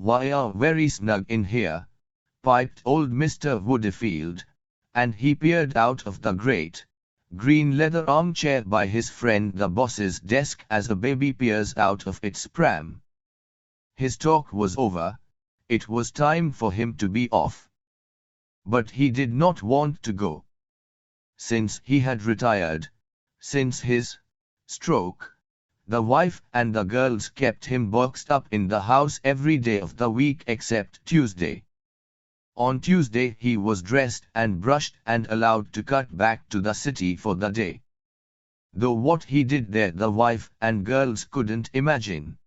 "We're very snug in here," piped old Mr. Woodfield, and he peered out of the great, green leather armchair by his friend the boss's desk as a baby peers out of its pram. His talk was over, it was time for him to be off. But he did not want to go. Since he had retired, since his stroke, the wife and the girls kept him boxed up in the house every day of the week except Tuesday. On Tuesday he was dressed and brushed and allowed to cut back to the city for the day. Though what he did there the wife and girls couldn't imagine.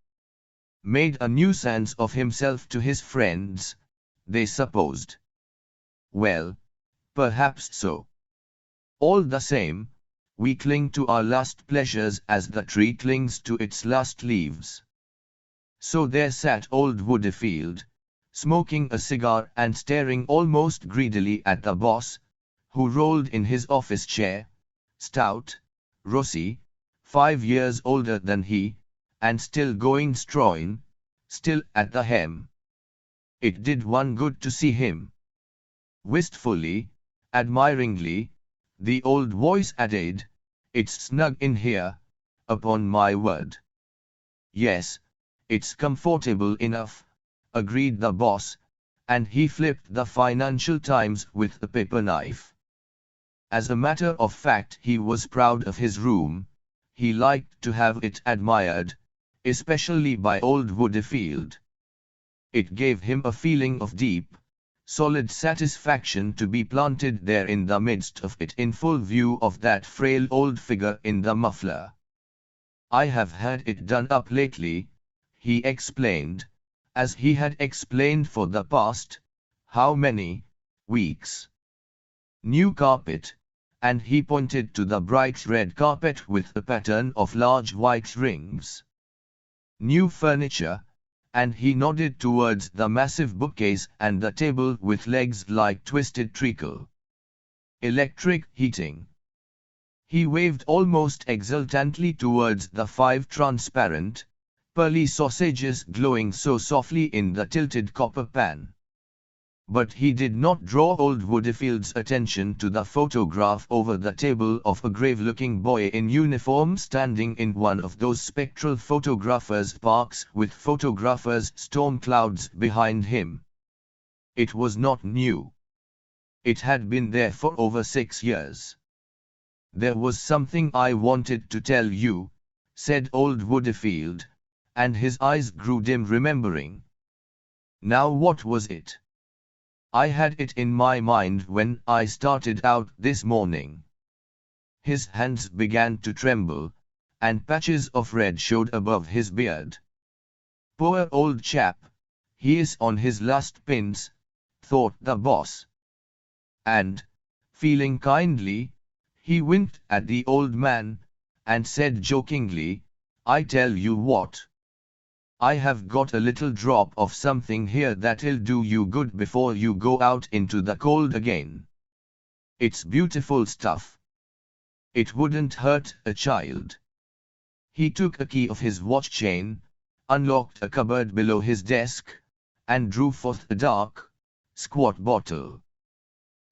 Made a nuisance of himself to his friends, they supposed. Well, perhaps so. All the same, we cling to our last pleasures as the tree clings to its last leaves. So there sat old Woodfield, smoking a cigar and staring almost greedily at the boss, who rolled in his office chair, stout, rosy, 5 years older than he, and still going strong, still at the helm. It did one good to see him. Wistfully, admiringly, the old voice added, "It's snug in here, upon my word." "Yes, it's comfortable enough," agreed the boss, and he flipped the Financial Times with a paper knife. As a matter of fact he was proud of his room, he liked to have it admired, especially by old Woodfield. It gave him a feeling of deep, solid satisfaction to be planted there in the midst of it in full view of that frail old figure in the muffler. "I have had it done up lately," he explained, as he had explained for the past, how many, weeks. "New carpet," and he pointed to the bright red carpet with a pattern of large white rings. "New furniture," and he nodded towards the massive bookcase and the table with legs like twisted treacle. "Electric heating." He waved almost exultantly towards the 5 transparent, pearly sausages glowing so softly in the tilted copper pan. But he did not draw old Woodfield's attention to the photograph over the table of a grave-looking boy in uniform standing in one of those spectral photographers' parks with photographers' storm clouds behind him. It was not new. It had been there for over 6 years. "There was something I wanted to tell you," said old Woodfield, and his eyes grew dim remembering. "Now what was it?" "I had it in my mind when I started out this morning." His hands began to tremble, and patches of red showed above his beard. "Poor old chap, he is on his last pins," thought the boss. And, feeling kindly, he winked at the old man, and said jokingly, "I tell you what. I have got a little drop of something here that'll do you good before you go out into the cold again. It's beautiful stuff. It wouldn't hurt a child." He took a key of his watch chain, unlocked a cupboard below his desk, and drew forth a dark, squat bottle.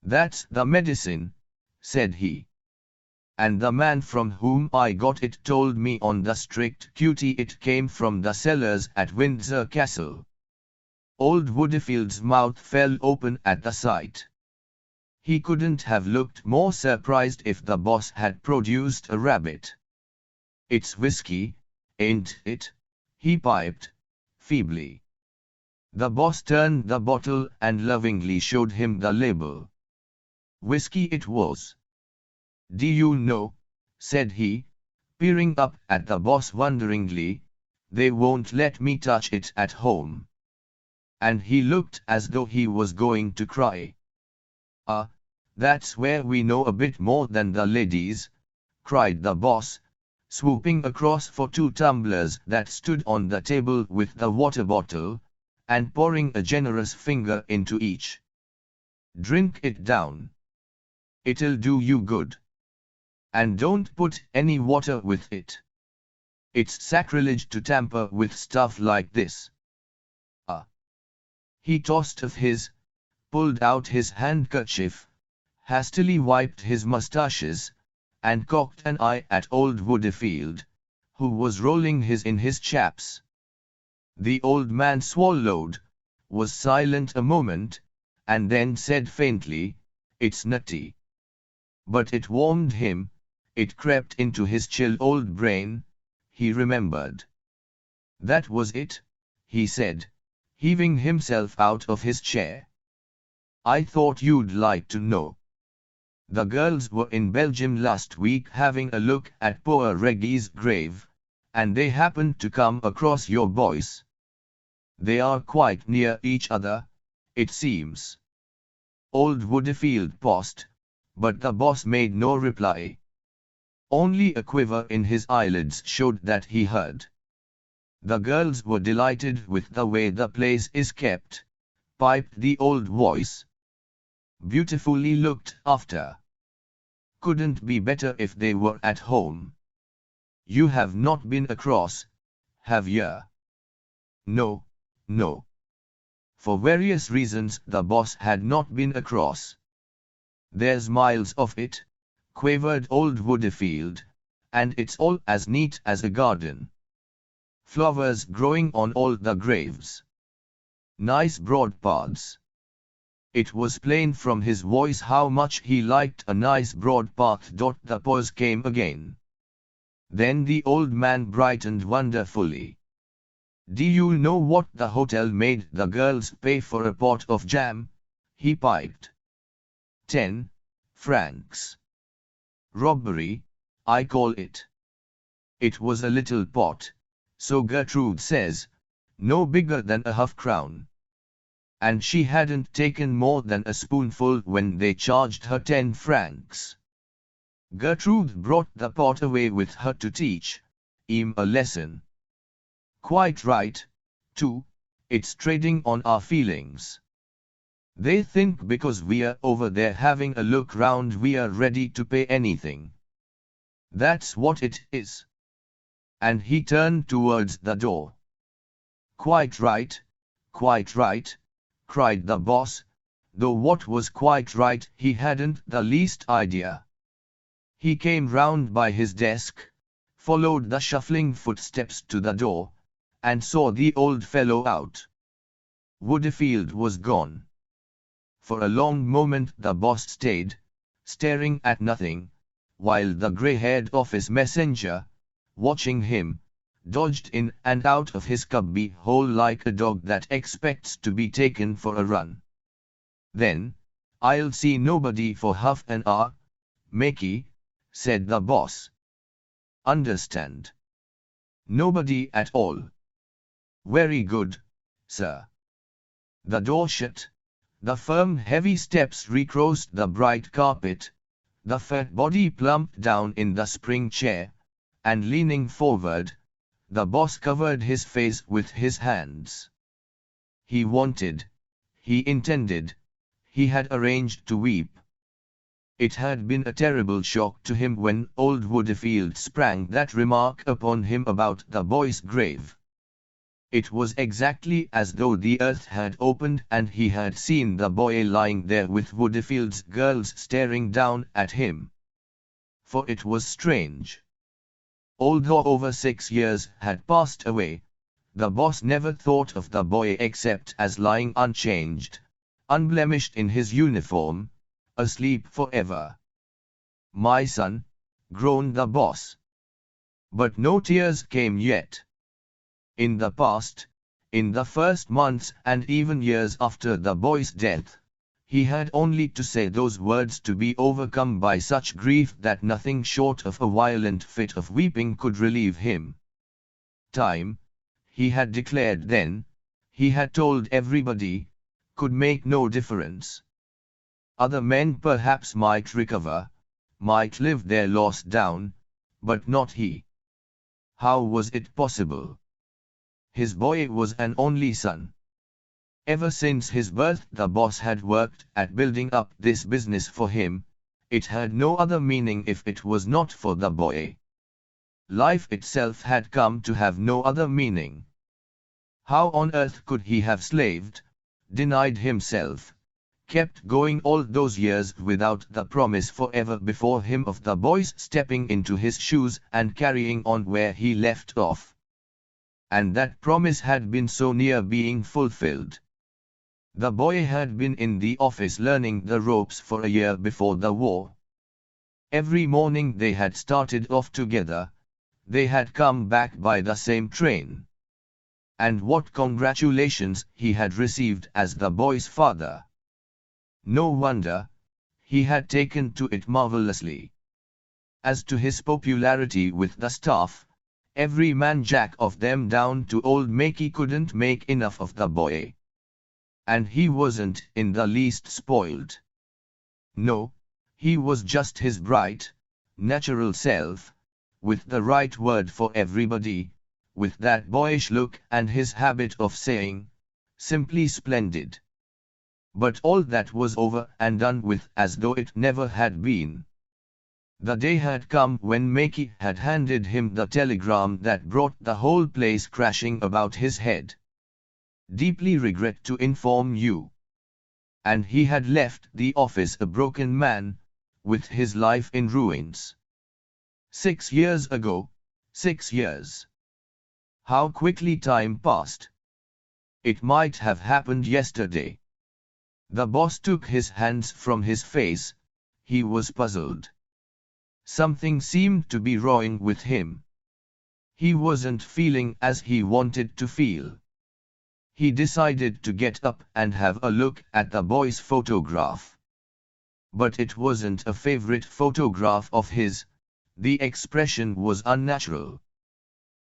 "That's the medicine," said he. "And the man from whom I got it told me on the strict duty it came from the cellars at Windsor Castle." Old Woodfield's mouth fell open at the sight. He couldn't have looked more surprised if the boss had produced a rabbit. "It's whiskey, ain't it?" he piped, feebly. The boss turned the bottle and lovingly showed him the label. Whiskey it was. "Do you know," said he, peering up at the boss wonderingly, "they won't let me touch it at home." And he looked as though he was going to cry. "Ah, that's where we know a bit more than the ladies," cried the boss, swooping across for 2 tumblers that stood on the table with the water bottle, and pouring a generous finger into each. "Drink it down. It'll do you good. And don't put any water with it. It's sacrilege to tamper with stuff like this." "Ah, He tossed off his, pulled out his handkerchief, hastily wiped his moustaches, and cocked an eye at old Woodfield, who was rolling his in his chaps. The old man swallowed, was silent a moment, and then said faintly, "It's nutty." But it warmed him, it crept into his chill old brain, he remembered. "That was it," he said, heaving himself out of his chair. "I thought you'd like to know. The girls were in Belgium last week having a look at poor Reggie's grave, and they happened to come across your boys. They are quite near each other, it seems." Old Woodfield paused, but the boss made no reply. Only a quiver in his eyelids showed that he heard. "The girls were delighted with the way the place is kept," piped the old voice. "Beautifully looked after. Couldn't be better if they were at home. You have not been across, have you?" No. For various reasons the boss had not been across. "There's miles of it," quavered old Woodfield, "and it's all as neat as a garden. Flowers growing on all the graves. Nice broad paths." It was plain from his voice how much he liked a nice broad path. The pause came again. Then the old man brightened wonderfully. "Do you know what the hotel made the girls pay for a pot of jam?" he piped. 10 francs. Robbery, I call it. It was a little pot, so Gertrude says, no bigger than a half-crown. And she hadn't taken more than a spoonful when they charged her 10 francs. Gertrude brought the pot away with her to teach him a lesson. Quite right, too, it's trading on our feelings. They think because we're over there having a look round we're ready to pay anything. That's what it is." And he turned towards the door. Quite right," cried the boss, though what was quite right he hadn't the least idea. He came round by his desk, followed the shuffling footsteps to the door, and saw the old fellow out. Woodfield was gone. For a long moment the boss stayed, staring at nothing, while the grey-haired office messenger, watching him, dodged in and out of his cubby hole like a dog that expects to be taken for a run. Then, "I'll see nobody for half an hour, Makey," said the boss. "Understand? Nobody at all." "Very good, sir." The door shut. The firm heavy steps recrossed the bright carpet, the fat body plumped down in the spring chair, and leaning forward, the boss covered his face with his hands. He intended, he had arranged to weep. It had been a terrible shock to him when old Woodfield sprang that remark upon him about the boy's grave. It was exactly as though the earth had opened and he had seen the boy lying there with Woodfield's girls staring down at him. For it was strange. Although over 6 years had passed away, the boss never thought of the boy except as lying unchanged, unblemished in his uniform, asleep forever. "My son," groaned the boss. But no tears came yet. In the past, in the first months and even years after the boy's death, he had only to say those words to be overcome by such grief that nothing short of a violent fit of weeping could relieve him. Time, he had declared then, he had told everybody, could make no difference. Other men perhaps might recover, might live their loss down, but not he. How was it possible? His boy was an only son. Ever since his birth the boss had worked at building up this business for him. It had no other meaning if it was not for the boy. Life itself had come to have no other meaning. How on earth could he have slaved, denied himself, kept going all those years without the promise forever before him of the boy's stepping into his shoes and carrying on where he left off. And that promise had been so near being fulfilled. The boy had been in the office learning the ropes for a year before the war. Every morning they had started off together, they had come back by the same train. And what congratulations he had received as the boy's father. No wonder, he had taken to it marvelously. As to his popularity with the staff, every man jack of them down to old Makey couldn't make enough of the boy. And he wasn't in the least spoiled. No, he was just his bright, natural self, with the right word for everybody, with that boyish look and his habit of saying, simply splendid. But all that was over and done with as though it never had been. The day had come when Makey had handed him the telegram that brought the whole place crashing about his head. Deeply regret to inform you. And he had left the office a broken man, with his life in ruins. 6 years ago, 6 years. How quickly time passed. It might have happened yesterday. The boss took his hands from his face, he was puzzled. Something seemed to be wrong with him. He wasn't feeling as he wanted to feel. He decided to get up and have a look at the boy's photograph. But it wasn't a favorite photograph of his, the expression was unnatural.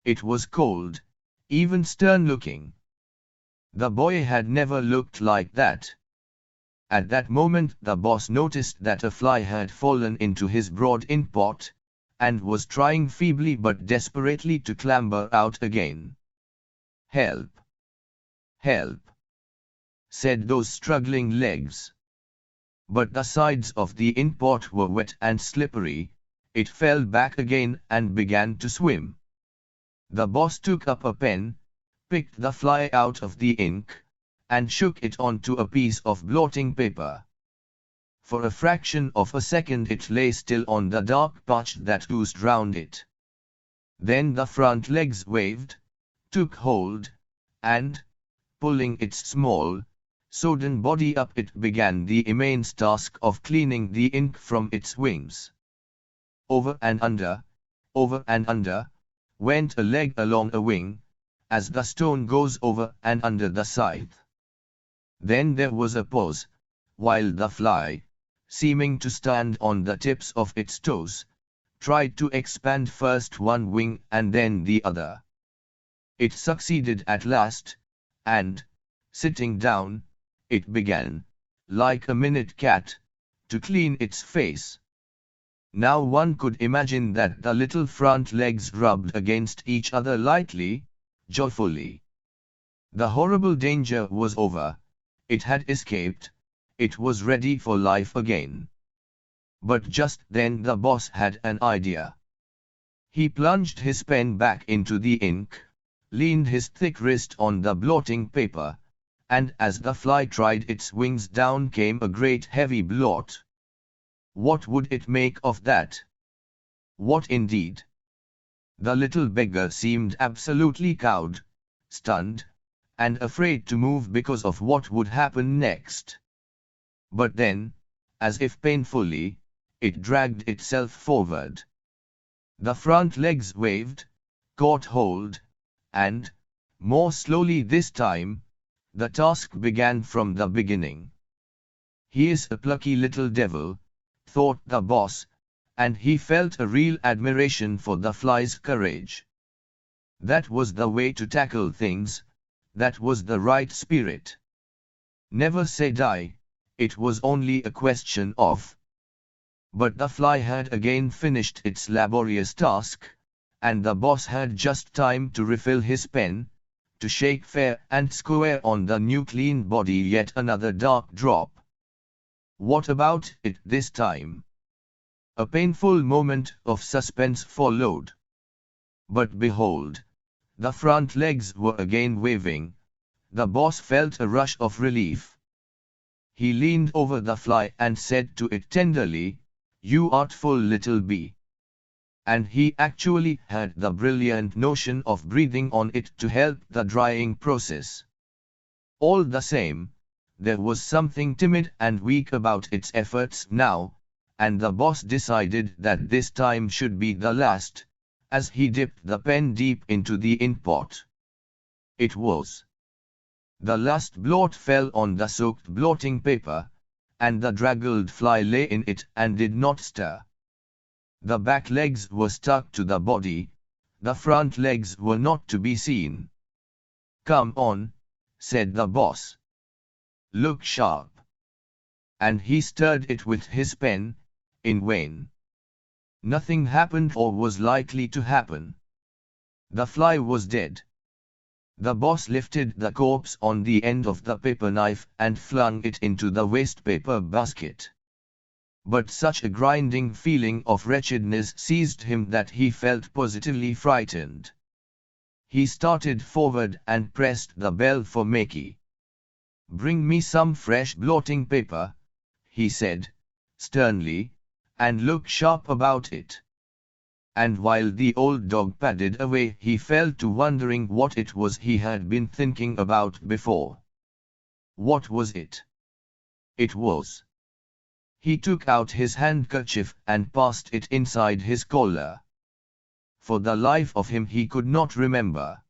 It was cold, even stern-looking. The boy had never looked like that. At that moment the boss noticed that a fly had fallen into his broad ink pot, and was trying feebly but desperately to clamber out again. "Help! Help!" said those struggling legs. But the sides of the ink pot were wet and slippery, it fell back again and began to swim. The boss took up a pen, picked the fly out of the ink, and shook it onto a piece of blotting paper. For a fraction of a second it lay still on the dark patch that oozed round it. Then the front legs waved, took hold, and, pulling its small, sodden body up, it began the immense task of cleaning the ink from its wings. Over and under, went a leg along a wing, as the stone goes over and under the scythe. Then there was a pause, while the fly, seeming to stand on the tips of its toes, tried to expand first one wing and then the other. It succeeded at last, and, sitting down, it began, like a minute cat, to clean its face. Now one could imagine that the little front legs rubbed against each other lightly, joyfully. The horrible danger was over. It had escaped, it was ready for life again. But just then the boss had an idea. He plunged his pen back into the ink, leaned his thick wrist on the blotting paper, and as the fly tried its wings down came a great heavy blot. What would it make of that? What indeed? The little beggar seemed absolutely cowed, stunned, and afraid to move because of what would happen next. But then, as if painfully, it dragged itself forward. The front legs waved, caught hold, and, more slowly this time, the task began from the beginning. "He is a plucky little devil," thought the boss, and he felt a real admiration for the fly's courage. That was the way to tackle things. That was the right spirit. Never say die, it was only a question of. But the fly had again finished its laborious task, and the boss had just time to refill his pen, to shake fair and square on the new clean body yet another dark drop. What about it this time? A painful moment of suspense followed. But behold, the front legs were again waving, The boss felt a rush of relief. He leaned over the fly and said to it tenderly, "You artful little bee." And he actually had the brilliant notion of breathing on it to help the drying process. All the same, there was something timid and weak about its efforts now, and the boss decided that this time should be the last, as he dipped the pen deep into the ink pot. It was. The last blot fell on the soaked blotting paper, and the draggled fly lay in it and did not stir. The back legs were stuck to the body, the front legs were not to be seen. "Come on," said the boss. "Look sharp." And he stirred it with his pen, in vain. Nothing happened or was likely to happen. The fly was dead. The boss lifted the corpse on the end of the paper knife and flung it into the waste paper basket. But such a grinding feeling of wretchedness seized him that he felt positively frightened. He started forward and pressed the bell for Makey. "Bring me some fresh blotting paper," he said, sternly, "and look sharp about it." And while the old dog padded away, he fell to wondering what it was he had been thinking about before. What was it? It was. He took out his handkerchief and passed it inside his collar. For the life of him he could not remember.